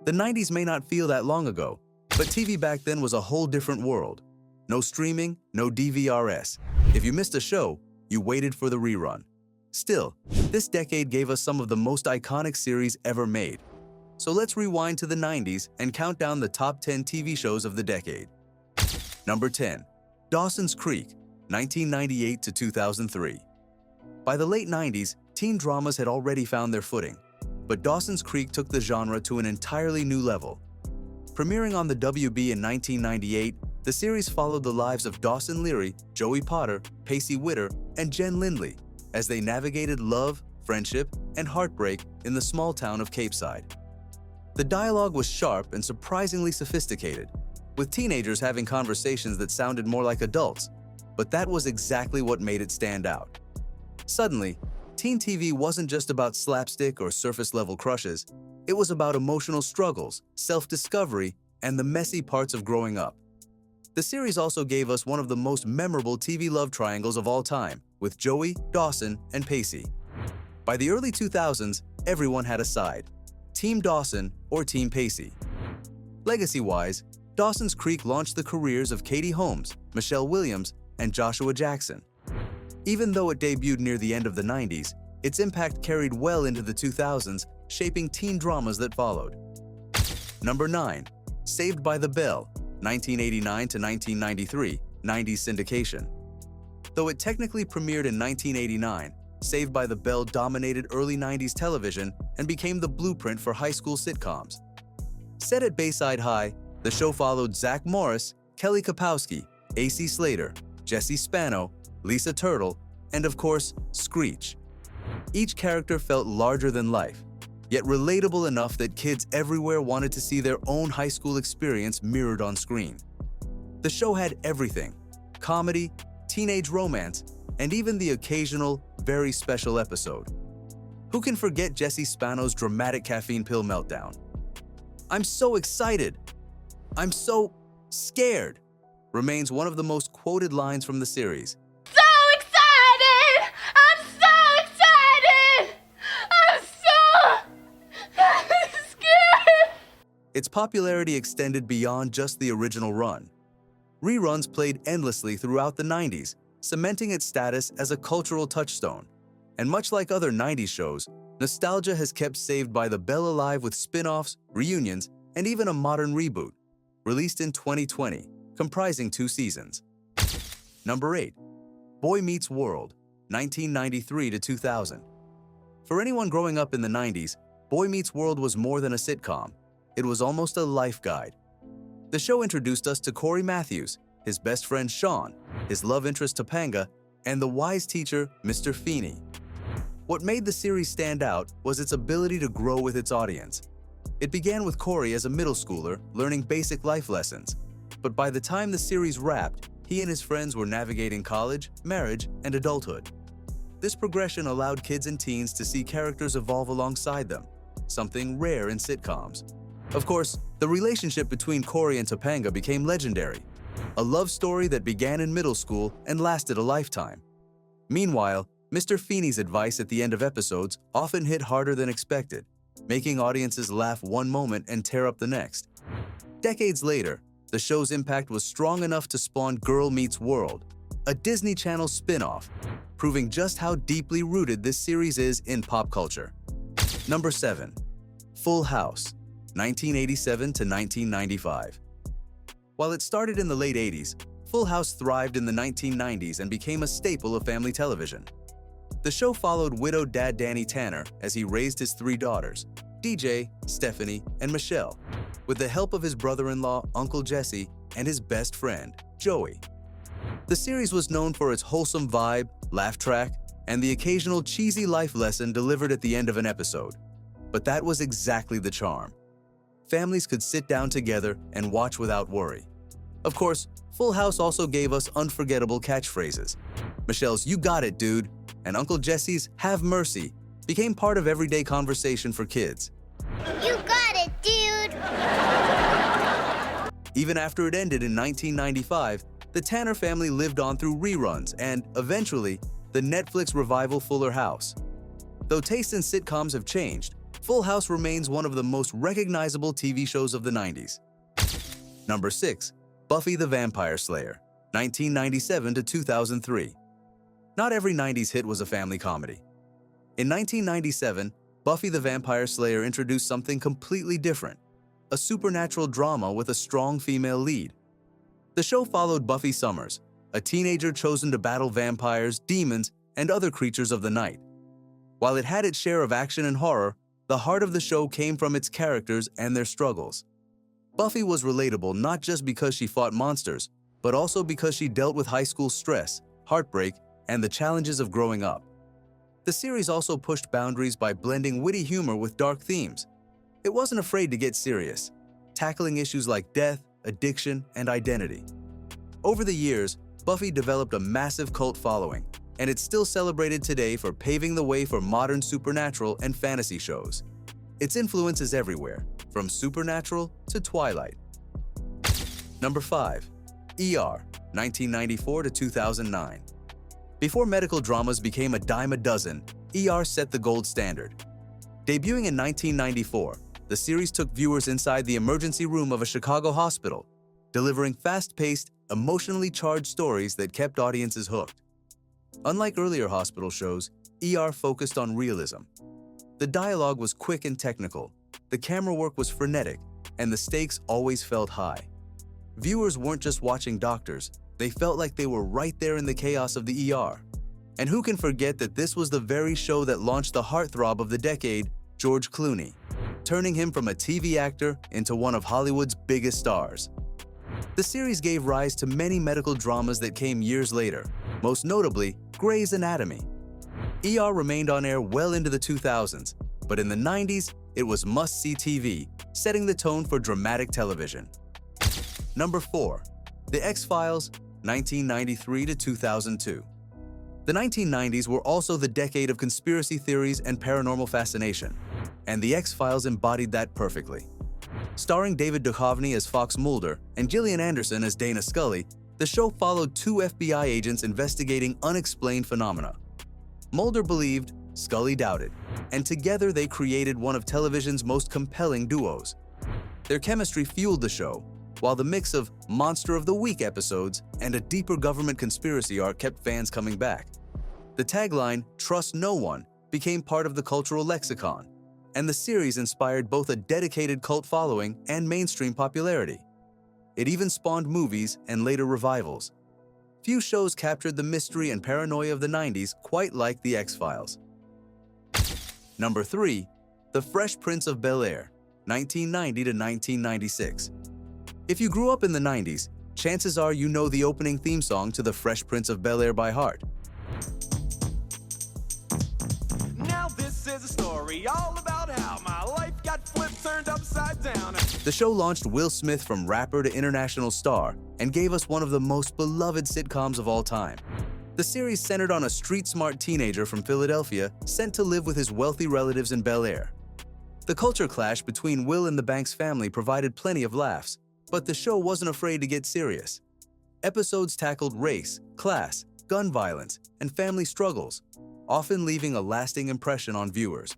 The 90s may not feel that long ago, but TV back then was a whole different world. No streaming, no DVRs. If you missed a show, you waited for the rerun. Still, this decade gave us some of the most iconic series ever made. So let's rewind to the 90s and count down the top 10 TV shows of the decade. Number 10. Dawson's Creek, 1998 to 2003. By the late 90s, teen dramas had already found their footing, but Dawson's Creek took the genre to an entirely new level. Premiering on the WB in 1998, the series followed the lives of Dawson Leary, Joey Potter, Pacey Witter, and Jen Lindley as they navigated love, friendship, and heartbreak in the small town of Capeside. The dialogue was sharp and surprisingly sophisticated, with teenagers having conversations that sounded more like adults, but that was exactly what made it stand out. Suddenly, teen TV wasn't just about slapstick or surface-level crushes, it was about emotional struggles, self-discovery, and the messy parts of growing up. The series also gave us one of the most memorable TV love triangles of all time, with Joey, Dawson, and Pacey. By the early 2000s, everyone had a side: Team Dawson or Team Pacey. Legacy-wise, Dawson's Creek launched the careers of Katie Holmes, Michelle Williams, and Joshua Jackson. Even though it debuted near the end of the 90s, its impact carried well into the 2000s, shaping teen dramas that followed. Number 9. Saved by the Bell, 1989 to 1993, 90s syndication. Though it technically premiered in 1989, Saved by the Bell dominated early 90s television and became the blueprint for high school sitcoms. Set at Bayside High, the show followed Zach Morris, Kelly Kapowski, AC Slater, Jesse Spano, Lisa Turtle, and of course, Screech. Each character felt larger than life, yet relatable enough that kids everywhere wanted to see their own high school experience mirrored on screen. The show had everything: comedy, teenage romance, and even the occasional, very special episode. Who can forget Jesse Spano's dramatic caffeine pill meltdown? "I'm so excited. I'm so scared," remains one of the most quoted lines from the series. So excited! I'm so excited! I'm so scared! Its popularity extended beyond just the original run. Reruns played endlessly throughout the 90s, cementing its status as a cultural touchstone. And much like other 90s shows, nostalgia has kept Saved by the Bell alive with spin-offs, reunions, and even a modern reboot, released in 2020, comprising 2 seasons. Number 8. Boy Meets World, 1993 to 2000. For anyone growing up in the 90s, Boy Meets World was more than a sitcom. It was almost a life guide. The show introduced us to Corey Matthews, his best friend Sean, his love interest Topanga, and the wise teacher, Mr. Feeney. What made the series stand out was its ability to grow with its audience. It began with Corey as a middle schooler learning basic life lessons, but by the time the series wrapped, he and his friends were navigating college, marriage, and adulthood. This progression allowed kids and teens to see characters evolve alongside them, something rare in sitcoms. Of course, the relationship between Corey and Topanga became legendary, a love story that began in middle school and lasted a lifetime. Meanwhile, Mr. Feeney's advice at the end of episodes often hit harder than expected, making audiences laugh one moment and tear up the next. Decades later, the show's impact was strong enough to spawn Girl Meets World, a Disney Channel spin-off, proving just how deeply rooted this series is in pop culture. Number 7. Full House, 1987 to 1995. While it started in the late 80s, Full House thrived in the 1990s and became a staple of family television. The show followed widowed dad Danny Tanner as he raised his 3 daughters, DJ, Stephanie, and Michelle, with the help of his brother-in-law, Uncle Jesse, and his best friend, Joey. The series was known for its wholesome vibe, laugh track, and the occasional cheesy life lesson delivered at the end of an episode. But that was exactly the charm. Families could sit down together and watch without worry. Of course, Full House also gave us unforgettable catchphrases. Michelle's "You got it, dude," and Uncle Jesse's "Have mercy" became part of everyday conversation for kids. You got it, dude! Even after it ended in 1995, the Tanner family lived on through reruns and, eventually, the Netflix revival Fuller House. Though tastes in sitcoms have changed, Full House remains one of the most recognizable TV shows of the 90s. Number 6. Buffy the Vampire Slayer, 1997 to 2003. Not every 90s hit was a family comedy. In 1997, Buffy the Vampire Slayer introduced something completely different, a supernatural drama with a strong female lead. The show followed Buffy Summers, a teenager chosen to battle vampires, demons, and other creatures of the night. While it had its share of action and horror, the heart of the show came from its characters and their struggles. Buffy was relatable not just because she fought monsters, but also because she dealt with high school stress, heartbreak, and the challenges of growing up. The series also pushed boundaries by blending witty humor with dark themes. It wasn't afraid to get serious, tackling issues like death, addiction, and identity. Over the years, Buffy developed a massive cult following, and it's still celebrated today for paving the way for modern supernatural and fantasy shows. Its influence is everywhere, from Supernatural to Twilight. Number 5. ER, 1994 to 2009. Before medical dramas became a dime a dozen, ER set the gold standard. Debuting in 1994, the series took viewers inside the emergency room of a Chicago hospital, delivering fast-paced, emotionally charged stories that kept audiences hooked. Unlike earlier hospital shows, ER focused on realism. The dialogue was quick and technical, the camera work was frenetic, and the stakes always felt high. Viewers weren't just watching doctors, they felt like they were right there in the chaos of the ER. And who can forget that this was the very show that launched the heartthrob of the decade, George Clooney, turning him from a TV actor into one of Hollywood's biggest stars. The series gave rise to many medical dramas that came years later, most notably Grey's Anatomy. ER remained on air well into the 2000s, but in the 90s, it was must-see TV, setting the tone for dramatic television. Number 4. The X-Files, 1993 to 2002. The 1990s were also the decade of conspiracy theories and paranormal fascination, and The X-Files embodied that perfectly. Starring David Duchovny as Fox Mulder and Gillian Anderson as Dana Scully, the show followed two FBI agents investigating unexplained phenomena. Mulder believed, Scully doubted, and together they created one of television's most compelling duos. Their chemistry fueled the show, while the mix of Monster of the Week episodes and a deeper government conspiracy arc kept fans coming back. The tagline, "Trust no one," became part of the cultural lexicon, and the series inspired both a dedicated cult following and mainstream popularity. It even spawned movies and later revivals. Few shows captured the mystery and paranoia of the 90s quite like The X-Files. Number 3. The Fresh Prince of Bel-Air, 1990 to 1996. If you grew up in the 90s, chances are you know the opening theme song to The Fresh Prince of Bel-Air by heart. Now this is a story all about how my life got flipped, turned upside down. The show launched Will Smith from rapper to international star and gave us one of the most beloved sitcoms of all time. The series centered on a street-smart teenager from Philadelphia sent to live with his wealthy relatives in Bel-Air. The culture clash between Will and the Banks family provided plenty of laughs, but the show wasn't afraid to get serious. Episodes tackled race, class, gun violence, and family struggles, often leaving a lasting impression on viewers.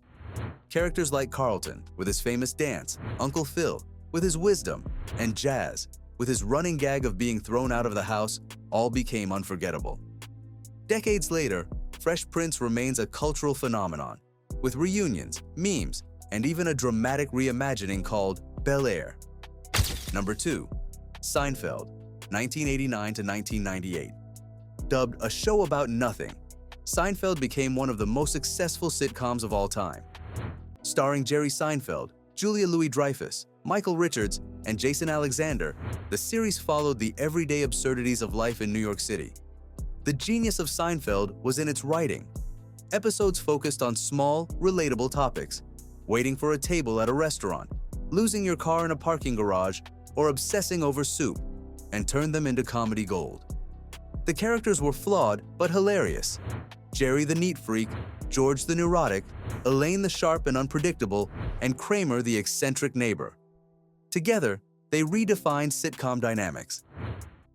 Characters like Carlton, with his famous dance, Uncle Phil, with his wisdom, and Jazz, with his running gag of being thrown out of the house, all became unforgettable. Decades later, Fresh Prince remains a cultural phenomenon, with reunions, memes, and even a dramatic reimagining called Bel-Air. Number 2. Seinfeld, 1989 to 1998. Dubbed a show about nothing, Seinfeld became one of the most successful sitcoms of all time. Starring Jerry Seinfeld, Julia Louis-Dreyfus, Michael Richards, and Jason Alexander, the series followed the everyday absurdities of life in New York City. The genius of Seinfeld was in its writing. Episodes focused on small, relatable topics: waiting for a table at a restaurant, losing your car in a parking garage, or obsessing over soup, and turned them into comedy gold. The characters were flawed but hilarious. Jerry the neat freak, George the neurotic, Elaine the sharp and unpredictable, and Kramer the eccentric neighbor. Together, they redefined sitcom dynamics.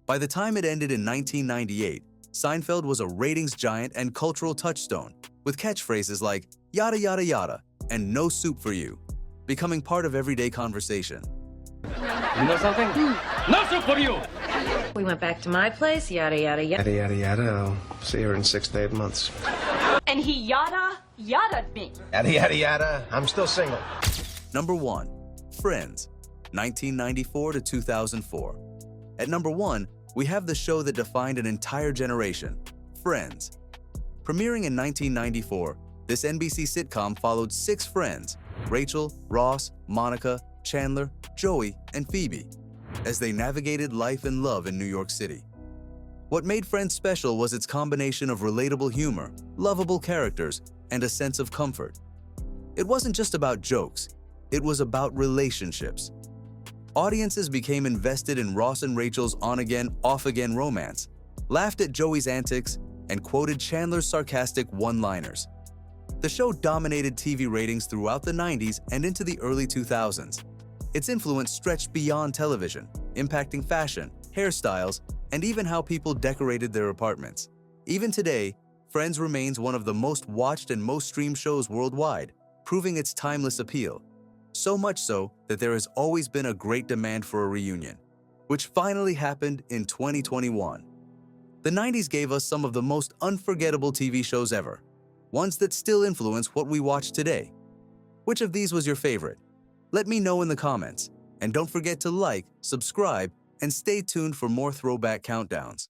By the time it ended in 1998, Seinfeld was a ratings giant and cultural touchstone, with catchphrases like "yada yada yada" and no soup for you, becoming part of everyday conversation. You know something? No soup for you! We went back to my place, yada, yada, yada. Yada, yada, yada. I'll see her in 6 to 8 months. And he yada-yada'd me. Yada, yada, yada. I'm still single. Number 1. Friends, 1994 to 2004. At number 1, we have the show that defined an entire generation, Friends. Premiering in 1994, this NBC sitcom followed 6 friends, Rachel, Ross, Monica, Chandler, Joey, and Phoebe, as they navigated life and love in New York City. What made Friends special was its combination of relatable humor, lovable characters, and a sense of comfort. It wasn't just about jokes, it was about relationships. Audiences became invested in Ross and Rachel's on-again, off-again romance, laughed at Joey's antics, and quoted Chandler's sarcastic one-liners. The show dominated TV ratings throughout the 90s and into the early 2000s. Its influence stretched beyond television, impacting fashion, hairstyles, and even how people decorated their apartments. Even today, Friends remains one of the most watched and most streamed shows worldwide, proving its timeless appeal. So much so that there has always been a great demand for a reunion, which finally happened in 2021. The 90s gave us some of the most unforgettable TV shows ever, ones that still influence what we watch today. Which of these was your favorite? Let me know in the comments, and don't forget to like, subscribe, and stay tuned for more throwback countdowns.